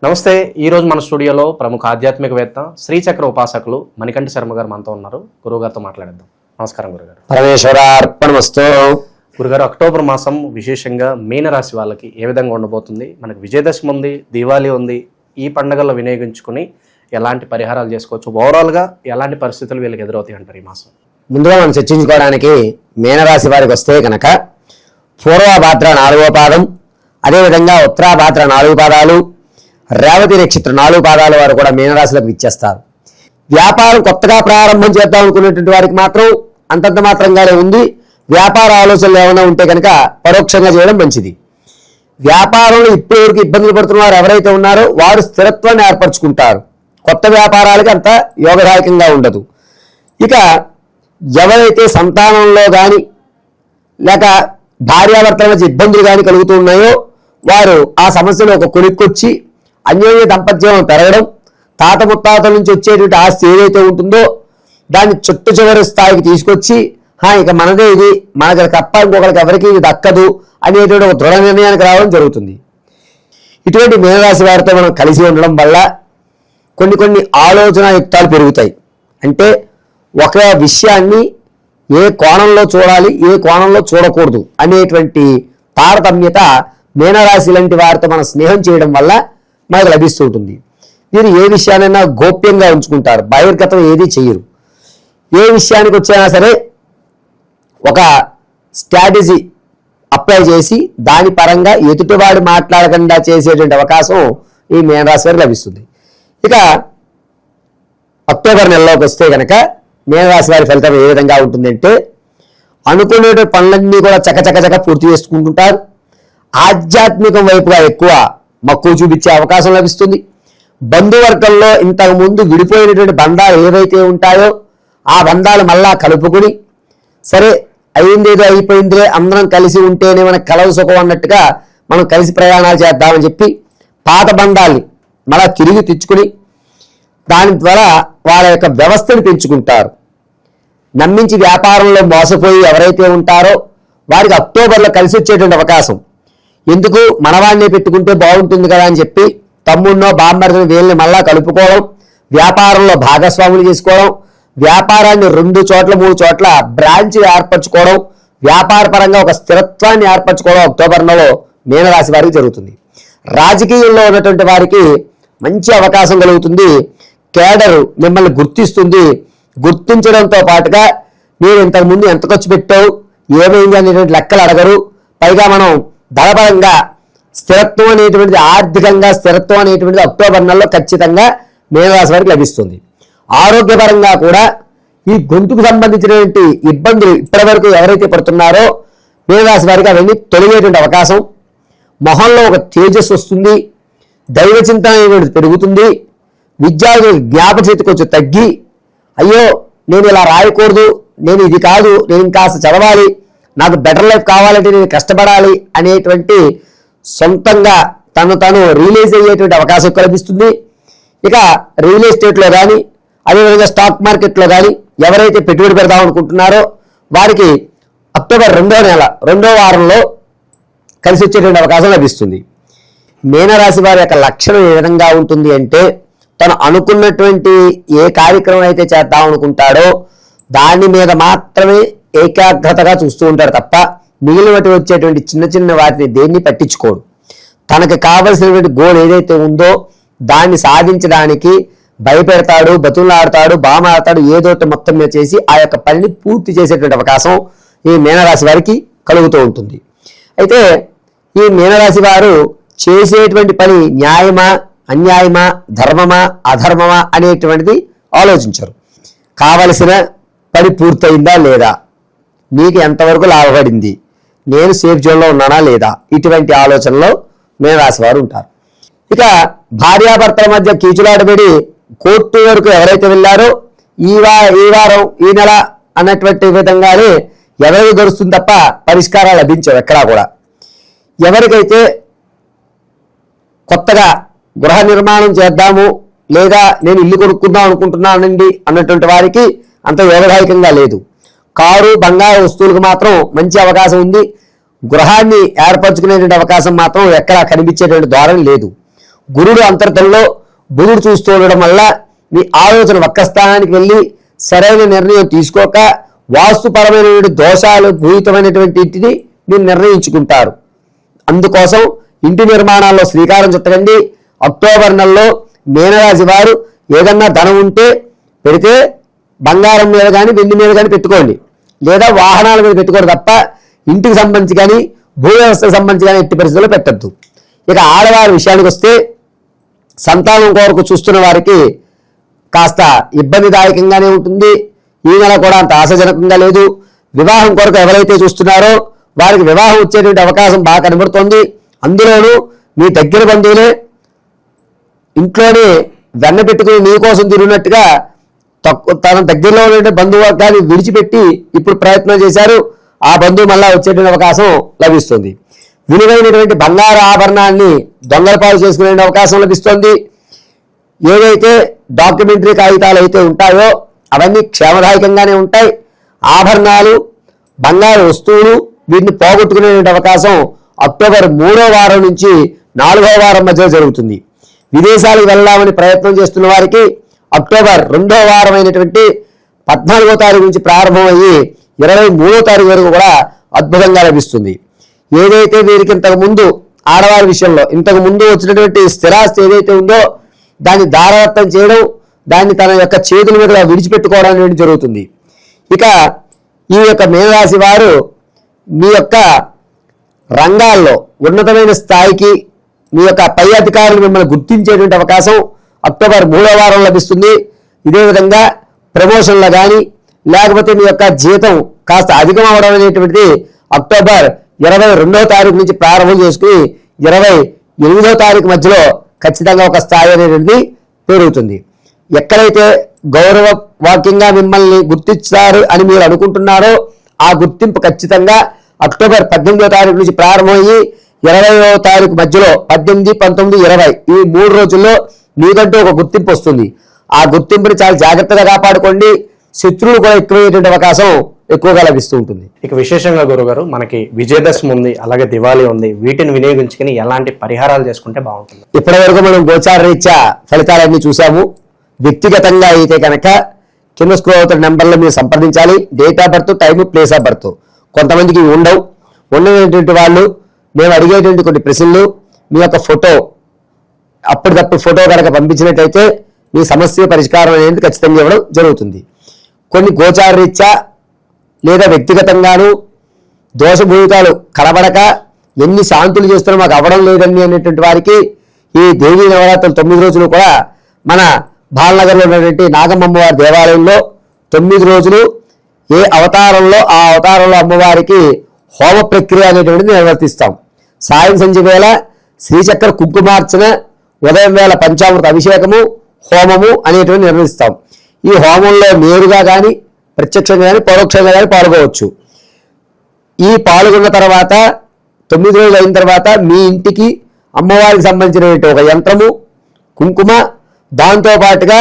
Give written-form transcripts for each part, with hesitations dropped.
నమస్తే. ఈరోజు మన స్టూడియోలో ప్రముఖ ఆధ్యాత్మికవేత్త శ్రీచక్ర ఉపాసకులు మణికంఠ శర్మ గారు మనతో ఉన్నారు. గురువుగారితో మాట్లాడేద్దాం. నమస్కారం గురుగారు. పరమేశ్వరార్పణమస్తు. గురుగారు, అక్టోబర్ మాసం విశేషంగా మీనరాశి వాళ్ళకి ఏ విధంగా ఉండబోతుంది? మనకి విజయదశమి ఉంది, దీవాళీ ఉంది. ఈ పండుగల్లో వినియోగించుకుని ఎలాంటి పరిహారాలు చేసుకోవచ్చు? ఓవరాల్గా ఎలాంటి పరిస్థితులు వీళ్ళకి ఎదురవుతాయి అంటారు ఈ మాసం? ముందుగా మనం చర్చించుకోవడానికి మీనరాశి వారికి వస్తే కనుక పూర్వభాద్ర 4వ పాదం, అదేవిధంగా ఉత్తరాభాద్ర 4 పాదాలు, రేవతి నక్షత్రం 4 పాదాల వారు కూడా మీనరాశిలోకి ఇచ్చేస్తారు. వ్యాపారం కొత్తగా ప్రారంభం చేద్దాం అనుకునేటువంటి వారికి మాత్రం అంతంత మాత్రంగానే ఉంది. వ్యాపార ఆలోచనలు ఏమైనా ఉంటే కనుక పరోక్షంగా చేయడం మంచిది. వ్యాపారంలో ఇప్పటివరకు ఇబ్బందులు పడుతున్న వారు ఎవరైతే ఉన్నారో వారు స్థిరత్వాన్ని ఏర్పరచుకుంటారు. కొత్త వ్యాపారాలకి అంత యోగదాయకంగా ఉండదు. ఇక ఎవరైతే సంతానంలో కానీ లేక భార్యాభర్తల మధ్య ఇబ్బందులు కానీ కలుగుతూ ఉన్నాయో వారు ఆ సమస్యను ఒక కొలిక్కొచ్చి అన్యోన్య దాంపత్యం పెరగడం, తాత ముత్తాతల నుంచి వచ్చేటువంటి ఆస్తి ఏదైతే ఉంటుందో దాన్ని చుట్టు చివరి స్థాయికి తీసుకొచ్చి ఇక మనదే ఇది, మనకి తప్ప ఇంకొకరికి ఎవరికి ఇది దక్కదు అనేటువంటి ఒక దృఢ నిర్ణయానికి రావడం జరుగుతుంది. ఇటువంటి మీనరాశి వారితో మనం కలిసి ఉండడం వల్ల కొన్ని ఆలోచనాయుక్తాలు పెరుగుతాయి. అంటే ఒక విషయాన్ని ఏ కోణంలో చూడాలి, ఏ కోణంలో చూడకూడదు అనేటువంటి తారతమ్యత మీనరాశి లాంటి వారితో మనం స్నేహం చేయడం వల్ల మనకు లభిస్తూ ఉంటుంది. వీరు ఏ విషయానైనా గోప్యంగా ఉంచుకుంటారు, బహిర్గతం ఏది చేయరు. ఏ విషయానికి వచ్చైనా సరే ఒక స్ట్రాటజీ అప్లై చేసి దాని పరంగా ఎదుటివాడు మాట్లాడకుండా చేసేటువంటి అవకాశం ఈ మీనరాశి వారికి లభిస్తుంది. ఇక అక్టోబర్ నెలలోకి వస్తే కనుక మీనరాశి వారి ఫలితం ఏ విధంగా ఉంటుందంటే అనుకునే పనులన్నీ కూడా చకచక పూర్తి చేసుకుంటుంటారు. ఆధ్యాత్మికం వైపుగా ఎక్కువ మక్కువ చూపించే అవకాశం లభిస్తుంది. బంధువర్గంలో ఇంతకుముందు విడిపోయినటువంటి బంధాలు ఏవైతే ఉంటాయో ఆ బంధాలు మళ్ళా కలుపుకుని సరే అయిందేదో అయిపోయిందిలే, అందరం కలిసి ఉంటేనే మనకు కలవు సుఖం అన్నట్టుగా మనం కలిసి ప్రయాణాలు చేద్దామని చెప్పి పాత బంధాల్ని మళ్ళా తిరిగి తెచ్చుకుని దాని ద్వారా వాళ్ళ యొక్క వ్యవస్థను పెంచుకుంటారు. నమ్మించి వ్యాపారంలో మోసపోయి ఎవరైతే ఉంటారో వారికి అక్టోబర్లో కలిసి వచ్చేటువంటి అవకాశం. ఎందుకు మనవాడినే పెట్టుకుంటే బాగుంటుంది కదా అని చెప్పి తమ్ముడినో బామ్మర్దిని వీళ్ళని మళ్ళా కలుపుకోవడం, వ్యాపారంలో భాగస్వాములు చేసుకోవడం, వ్యాపారాన్ని 2 చోట్ల 3 చోట్ల బ్రాంచ్ ఏర్పరచుకోవడం, వ్యాపార పరంగా ఒక స్థిరత్వాన్ని ఏర్పరచుకోవడం అక్టోబర్ నెలలో మీనరాశి వారికి జరుగుతుంది. రాజకీయంలో ఉన్నటువంటి వారికి మంచి అవకాశం కలుగుతుంది. కేడరు మిమ్మల్ని గుర్తిస్తుంది. గుర్తించడంతో పాటుగా మీరు ఇంతకుముందు ఎంత ఖర్చు పెట్టావు, ఏమైంది అనేటువంటి లెక్కలు అడగరు. పైగా మనం దళపరంగా స్థిరత్వం అనేటువంటిది, ఆర్థికంగా స్థిరత్వం అనేటువంటిది అక్టోబర్ నెలలో ఖచ్చితంగా మీనరాశి వారికి లభిస్తుంది. ఆరోగ్యపరంగా కూడా ఈ గొంతుకు సంబంధించినటువంటి ఇబ్బందులు ఇప్పటి వరకు ఎవరైతే పడుతున్నారో మీనరాశి వారికి అవన్నీ తొలగేటువంటి అవకాశం. మొహంలో ఒక తేజస్సు వస్తుంది. దైవ చింతన అనేటువంటిది పెరుగుతుంది. విద్యార్థుల జ్ఞాపకశక్తి కొంచెం తగ్గి అయ్యో నేను ఇలా రాయకూడదు, నేను ఇది కాదు, నేను ఇంకాస్త చదవాలి, నాకు బెటర్ లైఫ్ కావాలంటే నేను కష్టపడాలి అనేటువంటి సొంతంగా తను రియలైజ్ అయ్యేటువంటి అవకాశం లభిస్తుంది. ఇక రియల్ ఎస్టేట్లో కానీ అదేవిధంగా స్టాక్ మార్కెట్లో కానీ ఎవరైతే పెట్టుబడి పెడదాం అనుకుంటున్నారో వారికి అక్టోబర్ 2వ నెల 2వ వారంలో కలిసి వచ్చేటువంటి అవకాశం లభిస్తుంది. మీనరాశి వారి యొక్క లక్షణం ఏ విధంగా ఉంటుంది అంటే తను అనుకున్నటువంటి ఏ కార్యక్రమం అయితే చేద్దాం అనుకుంటాడో దాని మీద మాత్రమే ఏకాగ్రతగా చూస్తూ ఉంటాడు తప్ప మిగిలినటువంటి వచ్చేటువంటి చిన్న వాటిని దేన్ని పట్టించుకోడు. తనకు కావలసినటువంటి గోల్ ఏదైతే ఉందో దాన్ని సాధించడానికి భయపెడతాడు, బతులాడతాడు, బామాడతాడు, ఏదోటి మొత్తం మీద చేసి ఆ యొక్క పనిని పూర్తి చేసేటువంటి అవకాశం ఈ మీనరాశి వారికి కలుగుతూ ఉంటుంది. అయితే ఈ మీనరాశి వారు చేసేటువంటి పని న్యాయమా, అన్యాయమా, ధర్మమా, అధర్మమా అనేటువంటిది ఆలోచించరు. కావలసిన పని పూర్తయిందా లేదా, నీకు ఎంతవరకు లాభపడింది, నేను సేఫ్ జోన్లో ఉన్నానా లేదా, ఇటువంటి ఆలోచనలో మీనరాశి వారు ఉంటారు. ఇక భార్యాభర్తల మధ్య కీచులాడబడి కోర్టు వరకు ఎవరైతే వెళ్ళారో ఈ వారం ఈ నెల అన్నటువంటి విధంగానే ఎవరికి గడుస్తుంది తప్ప పరిష్కారాలు లభించవు ఎక్కడా కూడా. ఎవరికైతే కొత్తగా గృహ నిర్మాణం చేద్దాము లేదా నేను ఇల్లు కొనుక్కుందాం అనుకుంటున్నానండి అన్నటువంటి వారికి అంత యోగదాయకంగా లేదు. కారు బంగారు వస్తువులకు మాత్రం మంచి అవకాశం ఉంది. గృహాన్ని ఏర్పరచుకునేటువంటి అవకాశం మాత్రం ఎక్కడా కనిపించేటువంటి ద్వారం లేదు. గురుడు అంతర్గతంలో బుధుడు చూస్తూ ఉండడం వల్ల మీ ఆలోచన వక్రస్థానానికి వెళ్ళి సరైన నిర్ణయం తీసుకోక వాస్తుపరమైనటువంటి దోషాలు భూయితమైనటువంటి ఇంటిని మీరు నిర్ణయించుకుంటారు. అందుకోసం ఇంటి నిర్మాణాల్లో శ్రీకారం చుట్టకండి. అక్టోబర్ నెలలో మీనరాశి వారు ఏదన్నా ధనం ఉంటే పెడితే బంగారం మీద కానీ వెండి మీద కానీ పెట్టుకోండి, లేదా వాహనాల మీద పెట్టుకోండి తప్ప ఇంటికి సంబంధించి కానీ భూ వ్యవస్థకు సంబంధించి కానీ ఎట్టి పరిస్థితుల్లో పెట్టద్దు. ఇక ఆడవారి విషయానికి వస్తే సంతానం కొరకు చూస్తున్న వారికి కాస్త ఇబ్బందిదాయకంగానే ఉంటుంది. ఈ నెల కూడా అంత ఆశాజనకంగా లేదు. వివాహం కొరకు ఎవరైతే చూస్తున్నారో వారికి వివాహం వచ్చేటువంటి అవకాశం బాగా కనబడుతోంది. అందులోనూ మీ దగ్గర బంధువులే ఇంట్లోనే వెన్న పెట్టుకుని నీకోసం తిరిగినట్టుగా తన దగ్గరలో ఉండే బంధువర్గాన్ని విడిచిపెట్టి ఇప్పుడు ప్రయత్నం చేశారు. ఆ బంధువు మళ్ళా వచ్చేటువంటి అవకాశం లభిస్తుంది. విలువైనటువంటి బంగారు ఆభరణాన్ని దొంగలపాలు చేసుకునే అవకాశం లభిస్తుంది. ఏవైతే డాక్యుమెంటరీ కాగితాలు అయితే ఉంటాయో అవన్నీ క్షేమదాయకంగానే ఉంటాయి. ఆభరణాలు, బంగారు వస్తువులు వీటిని పోగొట్టుకునే అవకాశం అక్టోబర్ 3వ వారం నుంచి 4వ వారం మధ్యలో జరుగుతుంది. విదేశాలకు వెళ్దామని ప్రయత్నం చేస్తున్న వారికి అక్టోబర్ 2వ వారం అయినటువంటి 14వ తారీఖు నుంచి ప్రారంభమయ్యి 23వ తారీఖు వరకు కూడా అద్భుతంగా లభిస్తుంది. ఏదైతే వీరికి ఇంతకు ముందు ఆడవారి విషయంలో ఇంతకు ముందు వచ్చినటువంటి స్థిరాస్తి ఏదైతే ఉందో దాన్ని దారదత్తం చేయడం, దాన్ని తన యొక్క చేతుల మీద విడిచిపెట్టుకోవడం అనేది జరుగుతుంది. ఇక ఈ యొక్క మీనరాశి వారు మీ యొక్క రంగాల్లో ఉన్నతమైన స్థాయికి మీ యొక్క పై అధికారులు మిమ్మల్ని గుర్తించేటువంటి అవకాశం అక్టోబర్ 3వ వారం లభిస్తుంది. ఇదే విధంగా ప్రమోషన్లు కానీ లేకపోతే మీ యొక్క జీతం కాస్త అధికం అవడం అనేటువంటిది అక్టోబర్ 22వ తారీఖు నుంచి ప్రారంభం చేసుకుని 28వ తారీఖు మధ్యలో ఖచ్చితంగా ఒక స్థాయి అనేది పెరుగుతుంది. ఎక్కడైతే గౌరవ వాక్యంగా మిమ్మల్ని గుర్తిస్తారు అని మీరు అనుకుంటున్నారో ఆ గుర్తింపు ఖచ్చితంగా అక్టోబర్ 18వ తారీఖు నుంచి ప్రారంభమయ్యి 20వ తారీఖు మధ్యలో 18, 19, 20 ఈ 3 రోజుల్లో మీకంటూ ఒక గుర్తింపు వస్తుంది. ఆ గుర్తింపుని చాలా జాగ్రత్తగా కాపాడుకోండి. శత్రువులు కూడా ఎక్కువయ్యేటువంటి అవకాశం ఎక్కువగా లభిస్తూ ఉంటుంది. ఇక విశేషంగా గురుగారు మనకి విజయదశమి ఉంది, అలాగే దివాళీ ఉంది. వీటిని వినియోగించుకుని ఎలాంటి పరిహారాలు చేసుకుంటే బాగుంటుంది? ఇప్పటి వరకు మనం గోచార రీత్యా ఫలితాలన్నీ చూసాము. వ్యక్తిగతంగా అయితే కనుక కింద స్క్రోల్ అవుతున్న నెంబర్లో మీరు సంప్రదించాలి. Date of birth, time, place of birth. కొంతమందికి ఉండవు. ఉన్నటువంటి వాళ్ళు మేము అడిగేటువంటి కొన్ని ప్రశ్నలు, మీ యొక్క ఫోటో అప్పటికప్పుడు ఫోటో కనుక పంపించినట్లయితే మీ సమస్య పరిష్కారం అనేది ఖచ్చితంగా ఇవ్వడం జరుగుతుంది. కొన్ని గోచార రీత్యా లేదా వ్యక్తిగతంగాను దోషభూతాలు కనబడక ఎన్ని శాంతులు చేస్తున్నా మాకు అవ్వడం లేదండి అనేటువంటి వారికి ఈ దేవీ నవరాత్రులు 9 రోజులు కూడా మన బాలనగర్లో ఉన్నటువంటి నాగమ్మవారి దేవాలయంలో 9 రోజులు ఏ అవతారంలో ఆ అవతారంలో అమ్మవారికి హోమ ప్రక్రియ అనేటువంటిది నిర్వర్తిస్తాం. సాయం సంధ్య వేళ శ్రీచక్ర కుంకుమార్చన, ఉదయం వేళ పంచామృత అభిషేకము, హోమము అనేటువంటి నిర్వహిస్తాం. ఈ హోమంలో నేరుగా కానీ ప్రత్యక్షంగా కానీ పరోక్షంగా కానీ పాల్గొవచ్చు. ఈ పాల్గొన్న తర్వాత 9 రోజులు అయిన తర్వాత మీ ఇంటికి అమ్మవారికి సంబంధించినటువంటి ఒక యంత్రము, కుంకుమ, దాంతోపాటుగా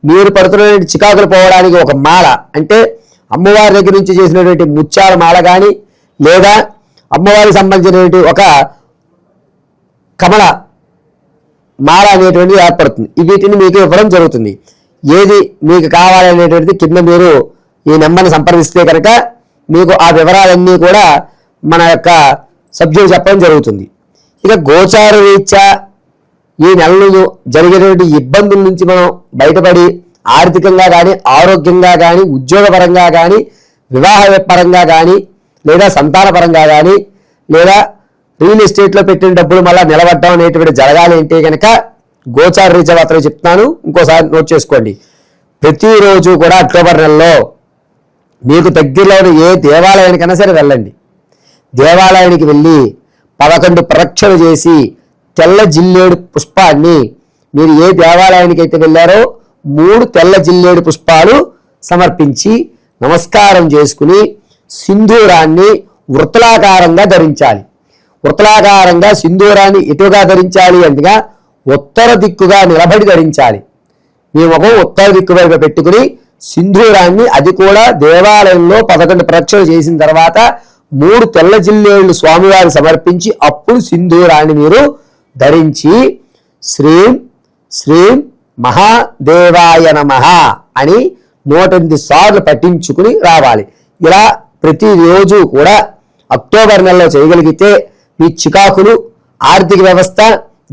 మీరు పడుతున్నటువంటి చికాకులు పోవడానికి ఒక మాల, అంటే అమ్మవారి దగ్గర నుంచి చేసినటువంటి ముత్యాల మాల కానీ లేదా అమ్మవారికి సంబంధించినటువంటి ఒక కమల మాల అనేటువంటిది ఏర్పడుతుంది. వీటిని మీకు ఇవ్వడం జరుగుతుంది. ఏది మీకు కావాలనేటువంటిది కింద మీరు ఈ నెంబర్ని సంప్రదిస్తే కనుక మీకు ఆ వివరాలన్నీ కూడా మన యొక్క సభ్యులు చెప్పడం జరుగుతుంది. ఇక గోచార రీత్యా ఈ నెలలో జరిగేటువంటి ఇబ్బందుల నుంచి మనం బయటపడి ఆర్థికంగా కానీ, ఆరోగ్యంగా కానీ, ఉద్యోగపరంగా కానీ, వివాహ పరంగా కానీ, లేదా సంతాన పరంగా కానీ, లేదా రియల్ ఎస్టేట్లో పెట్టిన డబ్బులు మళ్ళీ నిలబడడం అనేటువంటి జరగాలి అంటే కనుక గోచార రీత్యా మాత్రమే చెప్తాను. ఇంకోసారి నోట్ చేసుకోండి. ప్రతిరోజు కూడా అక్టోబర్ నెలలో మీకు దగ్గరలో ఏ దేవాలయానికైనా సరే వెళ్ళండి. దేవాలయానికి వెళ్ళి 11 ప్రదక్షిణలు చేసి తెల్ల జిల్లేడు పుష్పాన్ని, మీరు ఏ దేవాలయానికి అయితే వెళ్ళారో 3 తెల్ల జిల్లేడు పుష్పాలు సమర్పించి నమస్కారం చేసుకుని సింధూరాన్ని వృత్తలాకారంగా ధరించాలి. వృత్తలాకారంగా సింధూరాన్ని ఎటుగా ధరించాలి అంటే ఉత్తర దిక్కుగా నిలబడి ధరించాలి. మీ ముఖం ఉత్తర దిక్కు వైపు పెట్టుకుని సింధూరాన్ని, అది కూడా దేవాలయంలో 11 ప్రదక్షిణలు చేసిన తర్వాత 3 తెల్ల జిల్లేళ్లు స్వామివారి సమర్పించి అప్పుడు సింధూరాన్ని మీరు ధరించి శ్రీం శ్రీం మహాదేవాయ నమః అని 108 సార్లు పఠించుకుని రావాలి. ఇలా ప్రతిరోజు కూడా అక్టోబర్ నెలలో చేయగలిగితే మీ చికాకులు, ఆర్థిక వ్యవస్థ,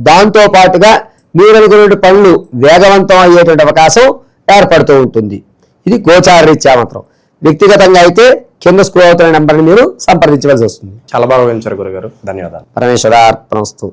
దాంతో పాటుగా మీరు అనుకునే పనులు వేగవంతం అయ్యేటువంటి అవకాశం ఏర్పడుతూ ఉంటుంది. ఇది గోచారరీత్యా మాత్రం. వ్యక్తిగతంగా అయితే కింద స్క్రోల్ అవుతున్న నెంబర్ని మీరు సంప్రదించవలసి వస్తుంది. చాలా బాగా వివరించారు గురుగారు, ధన్యవాదాలు. పరమేశ్వరార్పణమస్తు.